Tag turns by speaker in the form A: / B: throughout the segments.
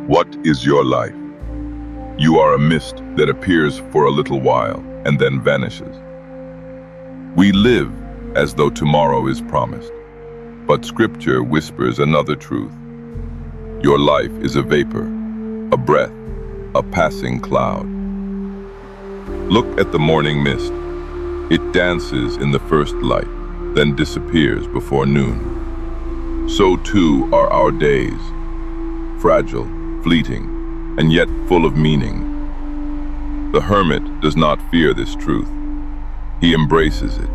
A: What is your life? You are a mist that appears for a little while and then vanishes. We live as though tomorrow is promised, but Scripture whispers another truth. Your life is a vapor, a breath, a passing cloud. Look at the morning mist. It dances in the first light, then disappears before noon. So too are our days, fragile, fleeting, and yet full of meaning. The hermit does not fear this truth. He embraces it,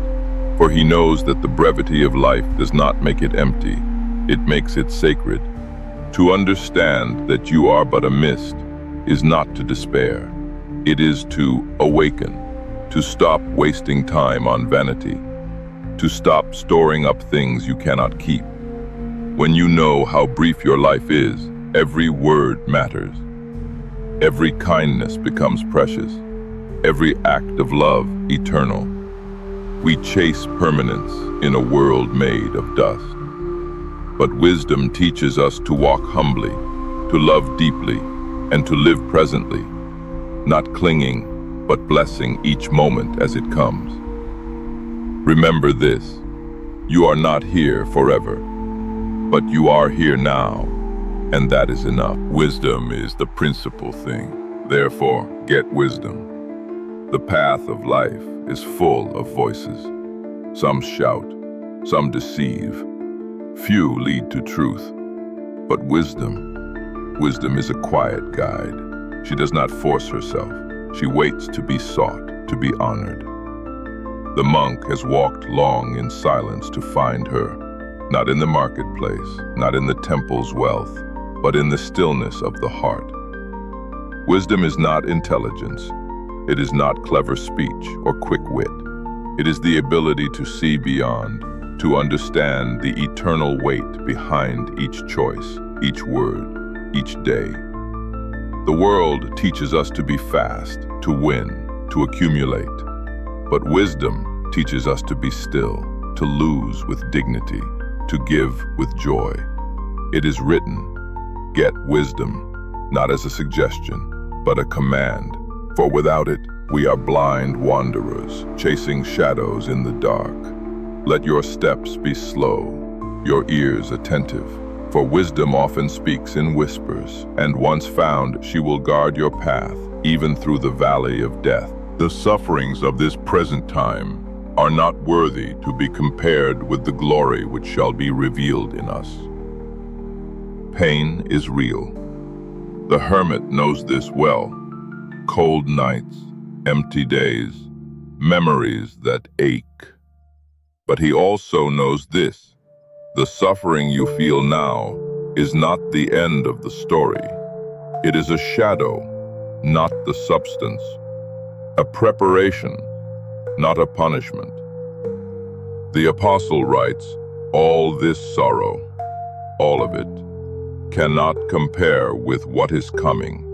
A: for he knows that the brevity of life does not make it empty, it makes it sacred. To understand that you are but a mist is not to despair. It is to awaken, to stop wasting time on vanity, to stop storing up things you cannot keep. When you know how brief your life is, every word matters. Every kindness becomes precious. Every act of love eternal. We chase permanence in a world made of dust. But wisdom teaches us to walk humbly, to love deeply, and to live presently, not clinging, but blessing each moment as it comes. Remember this, you are not here forever, but you are here now. And that is enough. Wisdom is the principal thing. Therefore, get wisdom. The path of life is full of voices. Some shout, some deceive. Few lead to truth. But wisdom is a quiet guide. She does not force herself. She waits to be sought, to be honored. The monk has walked long in silence to find her, not in the marketplace, not in the temple's wealth, but in the stillness of the heart. Wisdom is not intelligence. It is not clever speech or quick wit. It is the ability to see beyond, to understand the eternal weight behind each choice, each word, each day. The world teaches us to be fast, to win, to accumulate. But wisdom teaches us to be still, to lose with dignity, to give with joy. It is written, get wisdom, not as a suggestion, but a command. For without it, we are blind wanderers, chasing shadows in the dark. Let your steps be slow, your ears attentive, for wisdom often speaks in whispers, and once found, she will guard your path, even through the valley of death. The sufferings of this present time are not worthy to be compared with the glory which shall be revealed in us. Pain is real. The hermit knows this well. Cold nights, empty days, memories that ache. But he also knows this. The suffering you feel now is not the end of the story. It is a shadow, not the substance. A preparation, not a punishment. The apostle writes, all this sorrow, all of it, cannot compare with what is coming.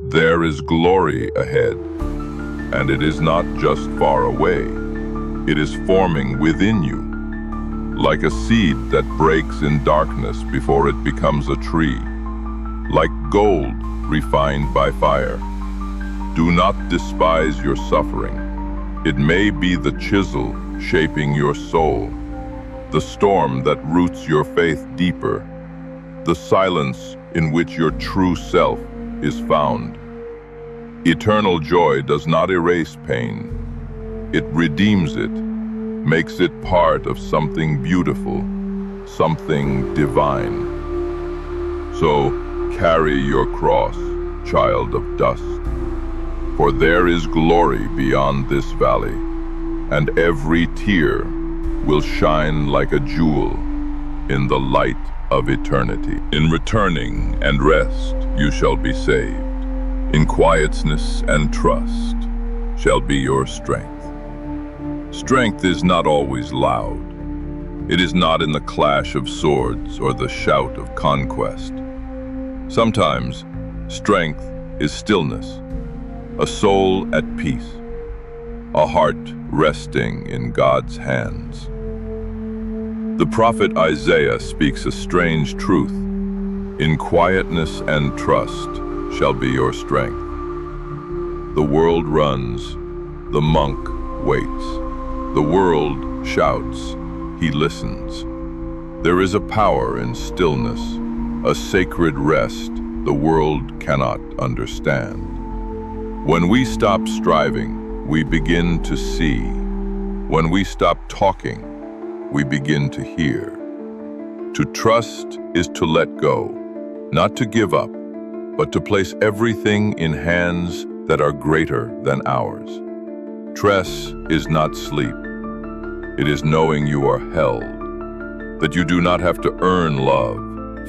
A: There is glory ahead, and it is not just far away. It is forming within you, like a seed that breaks in darkness before it becomes a tree, like gold refined by fire. Do not despise your suffering. It may be the chisel shaping your soul, the storm that roots your faith deeper, the silence in which your true self is found. Eternal joy does not erase pain. It redeems it, makes it part of something beautiful, something divine. So carry your cross, child of dust, for there is glory beyond this valley, and every tear will shine like a jewel in the light of eternity. In returning and rest you shall be saved. In quietness and trust shall be your strength. Strength is not always loud. It is not in the clash of swords or the shout of conquest. Sometimes strength is stillness, a soul at peace, a heart resting in God's hands. The prophet Isaiah speaks a strange truth. In quietness and trust shall be your strength. The world runs, the monk waits. The world shouts, he listens. There is a power in stillness, a sacred rest the world cannot understand. When we stop striving, we begin to see. When we stop talking, we begin to hear. To trust is to let go, not to give up, but to place everything in hands that are greater than ours. Trust is not sleep. It is knowing you are held, that you do not have to earn love,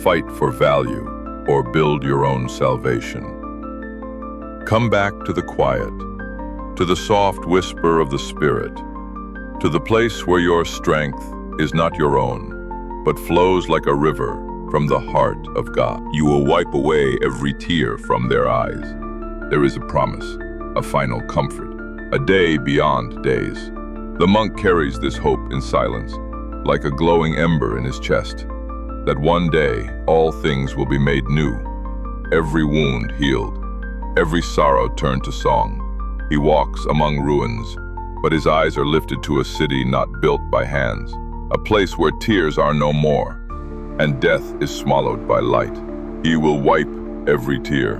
A: fight for value, or build your own salvation. Come back to the quiet, to the soft whisper of the Spirit, to the place where your strength is not your own, but flows like a river from the heart of God. You will wipe away every tear from their eyes. There is a promise, a final comfort, a day beyond days. The monk carries this hope in silence, like a glowing ember in his chest, that one day all things will be made new, every wound healed, every sorrow turned to song. He walks among ruins, but his eyes are lifted to a city not built by hands, a place where tears are no more, and death is swallowed by light. He will wipe every tear,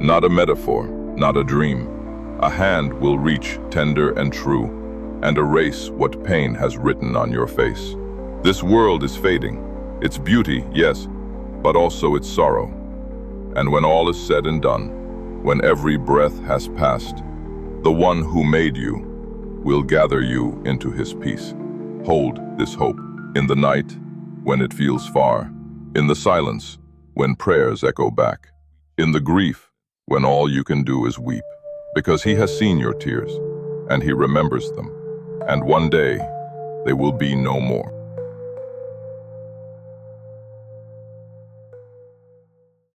A: not a metaphor, not a dream. A hand will reach tender and true, and erase what pain has written on your face. This world is fading, its beauty, yes, but also its sorrow. And when all is said and done, when every breath has passed, the one who made you will gather you into his peace. Hold this hope in the night when it feels far, in the silence when prayers echo back, in the grief when all you can do is weep, because he has seen your tears and he remembers them, and one day they will be no more.